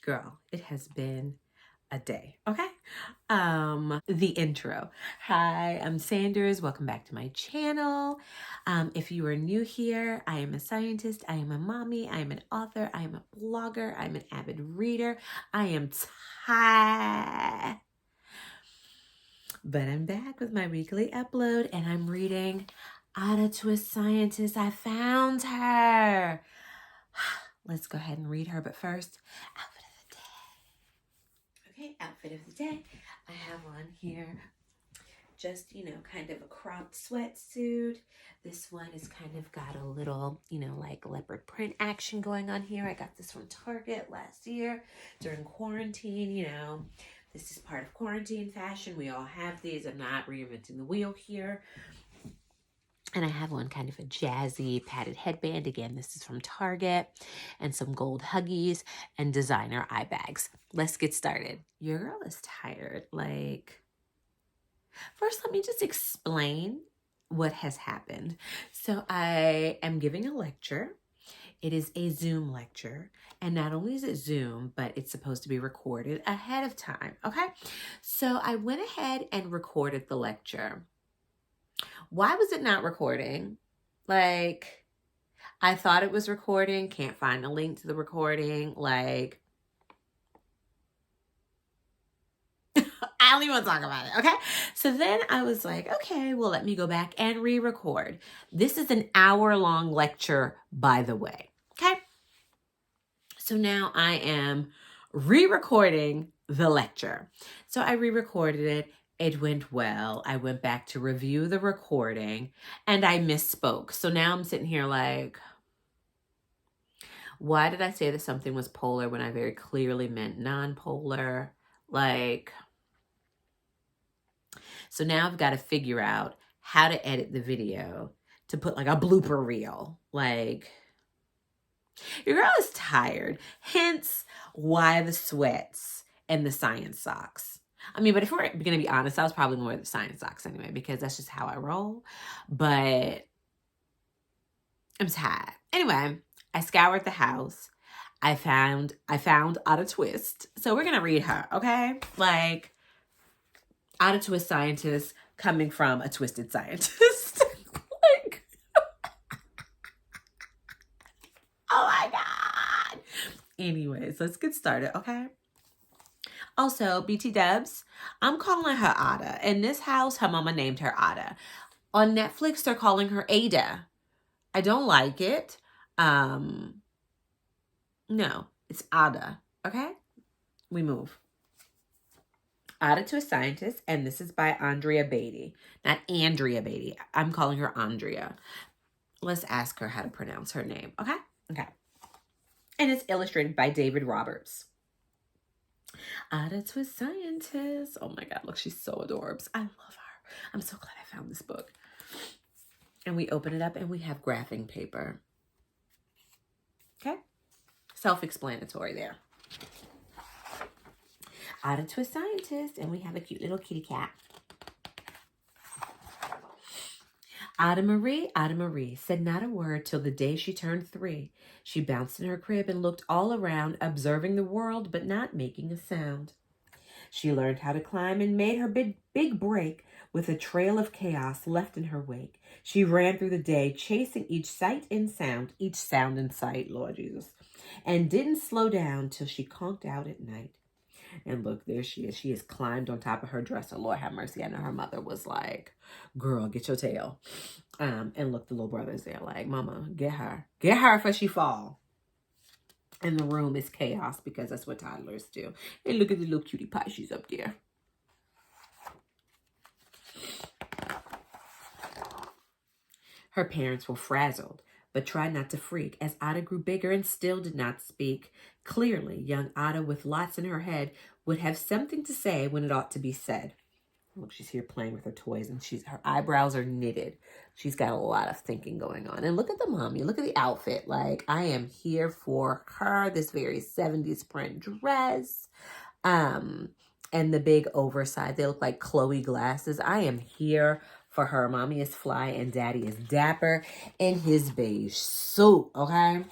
Girl, it has been a day, okay? The intro. Hi, I'm Sanders. Welcome back to my channel. If you are new here, I am a scientist, I am a mommy, I am an author, I am a blogger, I'm an avid reader. I am tired. But I'm back with my weekly upload and I'm reading Ada Twist Scientist. I found her. Let's go ahead and read her, but first, outfit of the day. Okay, outfit of the day. I have on here just, kind of a cropped sweatsuit. This one is kind of got a little, like leopard print action going on here. I got this from Target last year during quarantine, This is part of quarantine fashion. We all have these. I'm not reinventing the wheel here. And I have one kind of a jazzy padded headband. Again, this is from Target. And some gold Huggies and designer eye bags. Let's get started. Your girl is tired. First, let me just explain what has happened. So I am giving a lecture. It is a Zoom lecture. And not only is it Zoom, but it's supposed to be recorded ahead of time. Okay? So I went ahead and recorded the lecture. Why was it not recording? I thought it was recording. Can't find a link to the recording. I don't even want to talk about it, okay? So then I was like, okay, well, let me go back and re-record. This is an hour-long lecture, by the way, okay? So now I am re-recording the lecture. So I re-recorded it. It went well. I went back to review the recording and I misspoke. So now I'm sitting here like, why did I say that something was polar when I very clearly meant non-polar? So now I've got to figure out how to edit the video to put a blooper reel. Your girl is tired. Hence why the sweats and the science socks. But if we're going to be honest, I was probably more the science socks anyway, because that's just how I roll. But I'm tired. Anyway, I scoured the house. I found Ada Twist. So we're going to read her, okay? Ada Twist Scientist coming from a twisted scientist. Oh my God. Anyways, let's get started, okay? Also, BT Dubs, I'm calling her Ada. In this house, her mama named her Ada. On Netflix, they're calling her Ada. I don't like it. No, it's Ada, okay? We move. Ada to a Scientist, and this is by Andrea Beaty. Not Andrea Beaty. I'm calling her Andrea. Let's ask her how to pronounce her name, okay? Okay. And it's illustrated by David Roberts. Ada to a Scientist. Oh my God, look, she's so adorbs. I love her. I'm so glad I found this book. And we open it up and we have graphing paper. Okay? Self-explanatory there. Ada to a Scientist, and we have a cute little kitty cat. Ada Marie said not a word till the day she turned 3. She bounced in her crib and looked all around, observing the world but not making a sound. She learned how to climb and made her big break with a trail of chaos left in her wake. She ran through the day, chasing each sound in sight, Lord Jesus, and didn't slow down till she conked out at night. And look, there she is. She has climbed on top of her dresser. Lord have mercy. I know her mother was like, girl, get your tail. And look, the little brother's there like, mama, get her. Get her before she fall. And the room is chaos because that's what toddlers do. And look at the little cutie pie. She's up there. Her parents were frazzled, but tried not to freak as Ada grew bigger and still did not speak. Clearly, young Ada, with lots in her head, would have something to say when it ought to be said. Look, she's here playing with her toys, and her eyebrows are knitted. She's got a lot of thinking going on. And look at the mommy. Look at the outfit. I am here for her. This very 70s print dress. And the big oversized. They look like Chloe glasses. I am here for her. Mommy is fly and daddy is dapper in his beige suit, okay?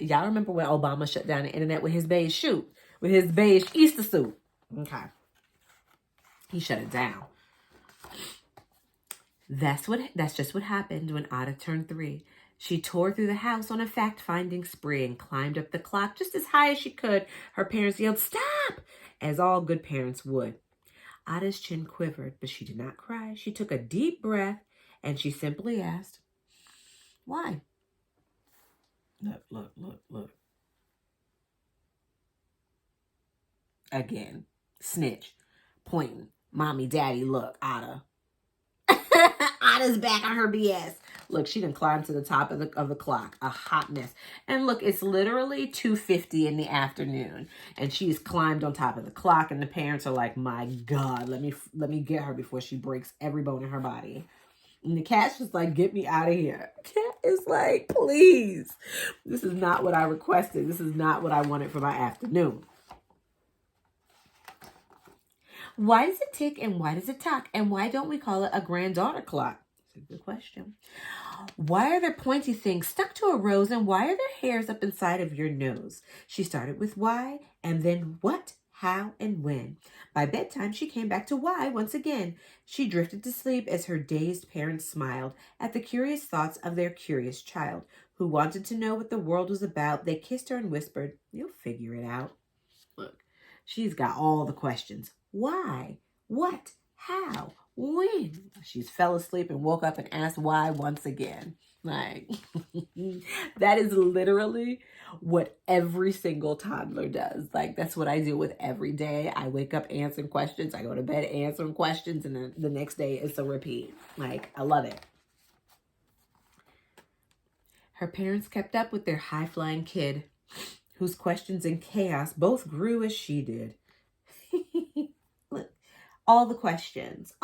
Y'all remember when Obama shut down the internet with his beige suit? With his beige Easter suit. Okay. He shut it down. That's just what happened when Ada turned 3. She tore through the house on a fact-finding spree and climbed up the clock just as high as she could. Her parents yelled, "Stop!" as all good parents would. Ada's chin quivered, but she did not cry. She took a deep breath and she simply asked, "Why?" Look. Again, snitch, pointing. Mommy, daddy, look, Ada. Ada's back on her BS. Look, she done climbed to the top of the clock. A hot mess. And look, it's literally 2:50 in the afternoon. And she's climbed on top of the clock. And the parents are like, my God, let me get her before she breaks every bone in her body. And the cat's just like, get me out of here. Cat is like, please. This is not what I requested. This is not what I wanted for my afternoon. Why does it tick and why does it tock? And why don't we call it a granddaughter clock? That's a good question. Why are there pointy things stuck to a rose and why are there hairs up inside of your nose? She started with why and then what, how, and when. By bedtime, she came back to why once again. She drifted to sleep as her dazed parents smiled at the curious thoughts of their curious child who wanted to know what the world was about. They kissed her and whispered, "You'll figure it out." Look, she's got all the questions. Why? What? How? When? She's fell asleep and woke up and asked why once again. Like, that is literally what every single toddler does. Like, that's what I deal with every day. I wake up answering questions. I go to bed answering questions. And then the next day it's a repeat. Like, I love it. Her parents kept up with their high-flying kid, whose questions and chaos both grew as she did. Look, all the questions.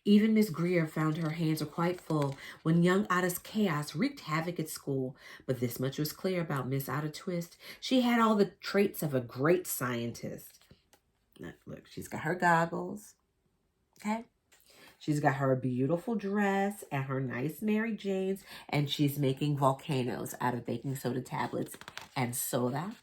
Even Miss Greer found her hands were quite full when young Ada's chaos wreaked havoc at school. But this much was clear about Miss Ada Twist. She had all the traits of a great scientist. Look, she's got her goggles. Okay? She's got her beautiful dress and her nice Mary Janes, and she's making volcanoes out of baking soda tablets and soda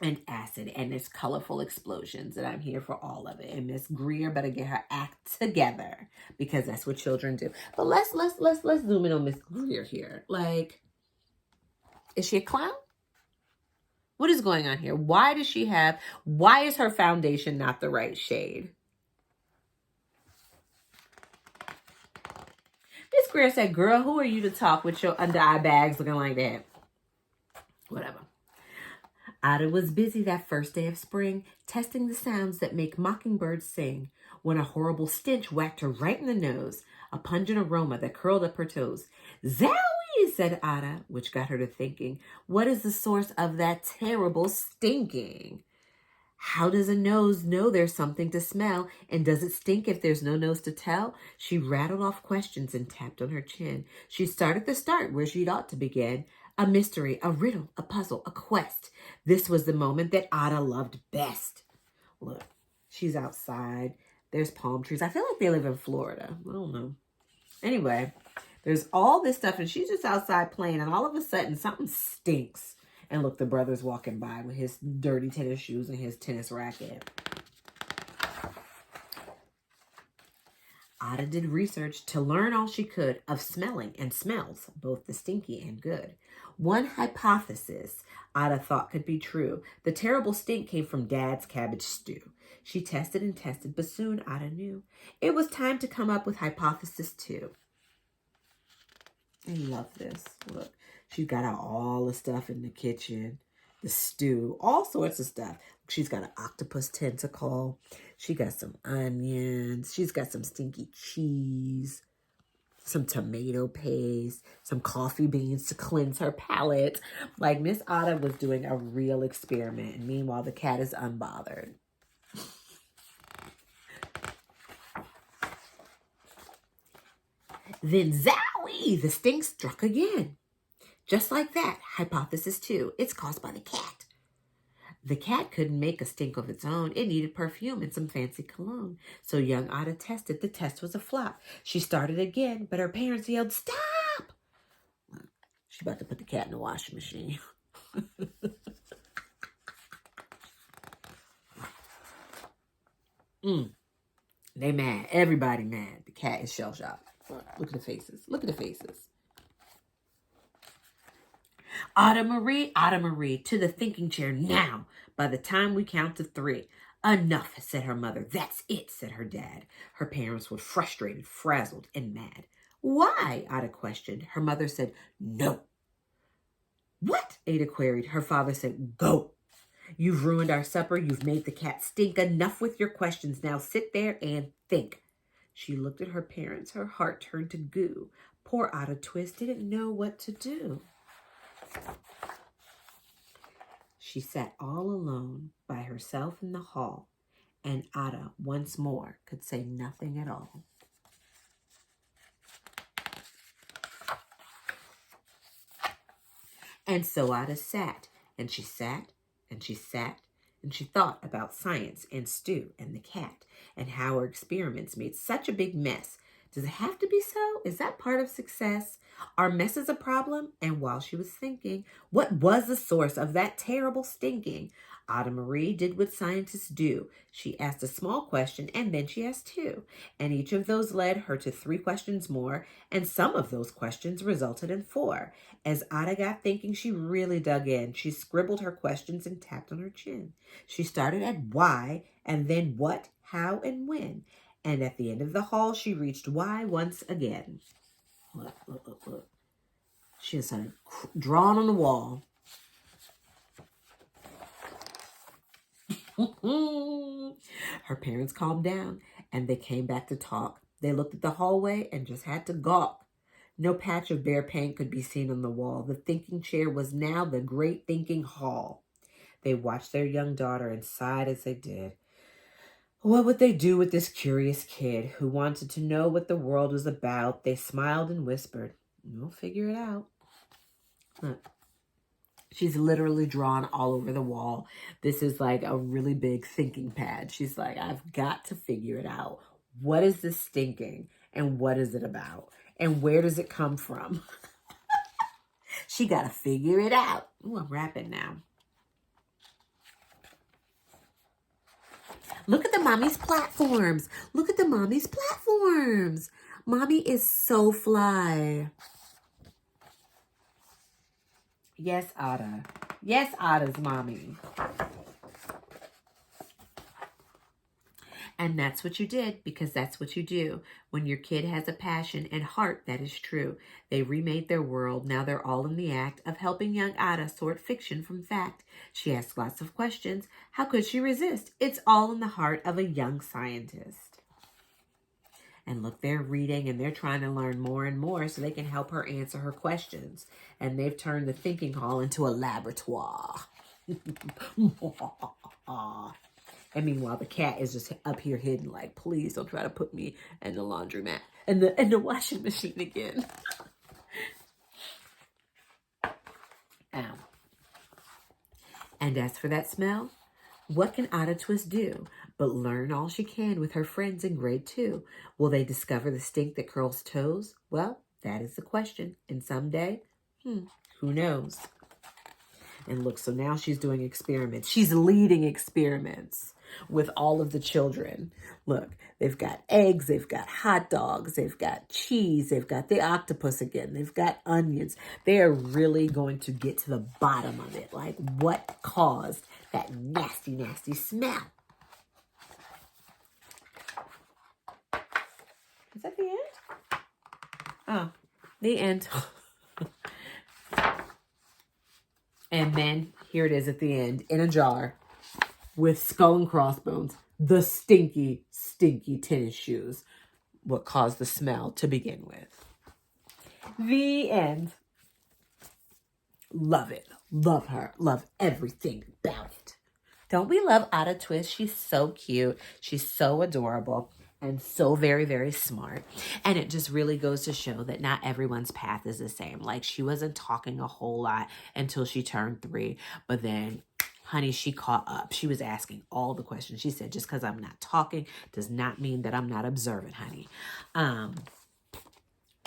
and acid, and there's colorful explosions, and I'm here for all of it. And Miss Greer better get her act together because that's what children do. But let's zoom in on Miss Greer here. Like, is she a clown? What is going on here? Why is her foundation not the right shade? Miss Greer said, "Girl, who are you to talk with your under-eye bags looking like that?" Whatever. Ada was busy that first day of spring, testing the sounds that make mockingbirds sing, when a horrible stench whacked her right in the nose, a pungent aroma that curled up her toes. "Zowie," said Ada, which got her to thinking, what is the source of that terrible stinking? How does a nose know there's something to smell? And does it stink if there's no nose to tell? She rattled off questions and tapped on her chin. She started the start where she'd ought to begin. A mystery, a riddle, a puzzle, a quest. This was the moment that Ada loved best. Look, she's outside. There's palm trees. I feel like they live in Florida. I don't know. Anyway, there's all this stuff and she's just outside playing and all of a sudden something stinks. And look, the brother's walking by with his dirty tennis shoes and his tennis racket. Ada did research to learn all she could of smelling and smells, both the stinky and good. One hypothesis Ada thought could be true. The terrible stink came from Dad's cabbage stew. She tested and tested, but soon Ada knew. It was time to come up with hypothesis 2. I love this. Look. She's got all the stuff in the kitchen, the stew, all sorts of stuff. She's got an octopus tentacle. She got some onions. She's got some stinky cheese, some tomato paste, some coffee beans to cleanse her palate. Like Miss Ada was doing a real experiment. And meanwhile, the cat is unbothered. Then zowie, the stink struck again. Just like that, hypothesis 2, it's caused by the cat. The cat couldn't make a stink of its own. It needed perfume and some fancy cologne. So young Ada tested. The test was a flop. She started again, but her parents yelled, "Stop!" She's about to put the cat in the washing machine. They mad. Everybody mad. The cat is shell-shocked. Look at the faces. Look at the faces. Ada Marie, to the thinking chair now. By the time we count to 3. Enough, said her mother. That's it, said her dad. Her parents were frustrated, frazzled, and mad. Why? Ada questioned. Her mother said, no. What? Ada queried. Her father said, go. You've ruined our supper. You've made the cat stink. Enough with your questions. Now sit there and think. She looked at her parents. Her heart turned to goo. Poor Ada Twist didn't know what to do. She sat all alone by herself in the hall, and Ada once more could say nothing at all. And so Ada sat, and she sat, and she sat, and she thought about science and Stu and the cat, and how her experiments made such a big mess. Does it have to be so? Is that part of success? Are messes a problem? And while she was thinking, what was the source of that terrible stinking? Ada Marie did what scientists do. She asked a small question, and then she asked 2. And each of those led her to 3 questions more, and some of those questions resulted in 4. As Ada got thinking, she really dug in. She scribbled her questions and tapped on her chin. She started at why, and then what, how, and when. And at the end of the hall, she reached why once again. Look. She started drawing on the wall. Her parents calmed down, and they came back to talk. They looked at the hallway and just had to gawk. No patch of bare paint could be seen on the wall. The thinking chair was now the great thinking hall. They watched their young daughter and sighed as they did. What would they do with this curious kid who wanted to know what the world was about? They smiled and whispered, we'll figure it out. Look, she's literally drawn all over the wall. This is like a really big thinking pad. She's like, I've got to figure it out. What is this stinking? And what is it about? And where does it come from? She got to figure it out. Ooh, I'm rapping now. Look at the mommy's platforms. Look at the mommy's platforms. Mommy is so fly. Yes, Ada. Yes, Ada's mommy. And that's what you did, because that's what you do. When your kid has a passion and heart, that is true. They remade their world. Now they're all in the act of helping young Ada sort fiction from fact. She asks lots of questions. How could she resist? It's all in the heart of a young scientist. And look, they're reading and they're trying to learn more and more so they can help her answer her questions. And they've turned the thinking hall into a laboratory. And meanwhile, the cat is just up here hidden, like, please don't try to put me in the laundromat and the washing machine again. Ow. And as for that smell, what can Ada Twist do but learn all she can with her friends in grade 2? Will they discover the stink that curls toes? Well, that is the question. And someday, who knows? And look, so now she's doing experiments. She's leading experiments with all of the children. Look, they've got eggs, they've got hot dogs, they've got cheese, they've got the octopus again, they've got onions. They are really going to get to the bottom of it. Like, what caused that nasty, nasty smell? Is that the end? Oh, the end. And then here it is at the end in a jar with skull and crossbones. The stinky, stinky tennis shoes. What caused the smell to begin with. The end. Love it. Love her. Love everything about it. Don't we love Ada Twist? She's so cute. She's so adorable. And so very, very smart. And it just really goes to show that not everyone's path is the same. Like, she wasn't talking a whole lot until she turned 3. But then honey, she caught up. She was asking all the questions. She said, just because I'm not talking does not mean that I'm not observant, honey.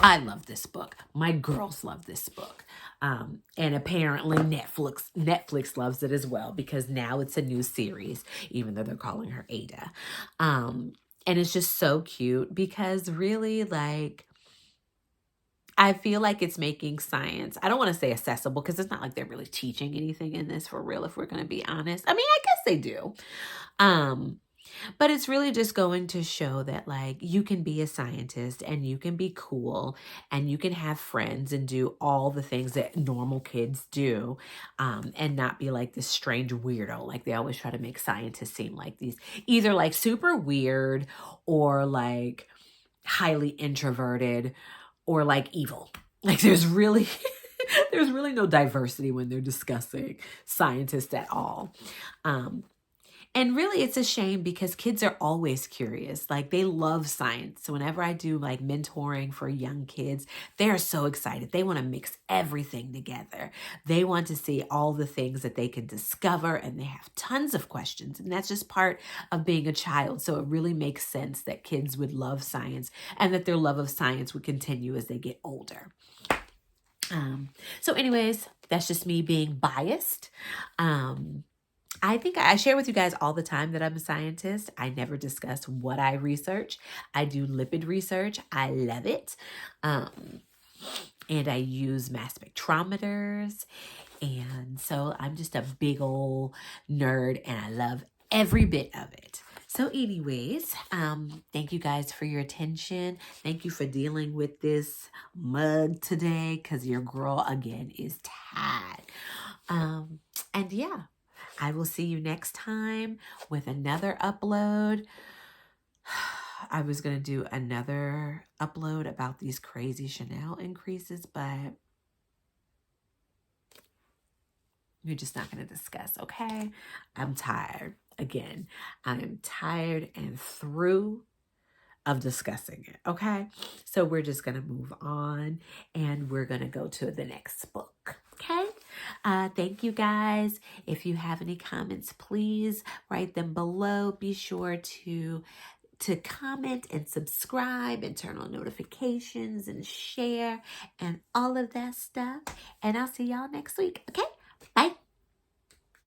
I love this book. My girls love this book. And apparently Netflix loves it as well, because now it's a new series, even though they're calling her Ada. And it's just so cute because really, like, I feel like it's making science, I don't want to say accessible, because it's not like they're really teaching anything in this for real, if we're going to be honest. I mean, I guess they do. But it's really just going to show that, like, you can be a scientist and you can be cool and you can have friends and do all the things that normal kids do, and not be like this strange weirdo. Like, they always try to make scientists seem like these either like super weird or like highly introverted or like evil. Like, there's really there's really no diversity when they're discussing scientists at all. And really, it's a shame because kids are always curious. Like, they love science. So whenever I do like mentoring for young kids, they are so excited. They want to mix everything together. They want to see all the things that they can discover, and they have tons of questions. And that's just part of being a child. So it really makes sense that kids would love science and that their love of science would continue as they get older. So anyways, that's just me being biased. I think I share with you guys all the time that I'm a scientist. I never discuss what I research. I do lipid research. I love it. And I use mass spectrometers. And so I'm just a big old nerd, and I love every bit of it. So anyways, thank you guys for your attention. Thank you for dealing with this mug today, because your girl, again, is tired. And yeah. I will see you next time with another upload. I was going to do another upload about these crazy Chanel increases, but we're just not going to discuss, okay? I'm tired. Again, I am tired and through of discussing it, okay? So we're just going to move on, and we're going to go to the next book, okay? Thank you guys. If you have any comments, please write them below. Be sure to comment and subscribe and turn on notifications and share and all of that stuff. And I'll see y'all next week, okay? Bye.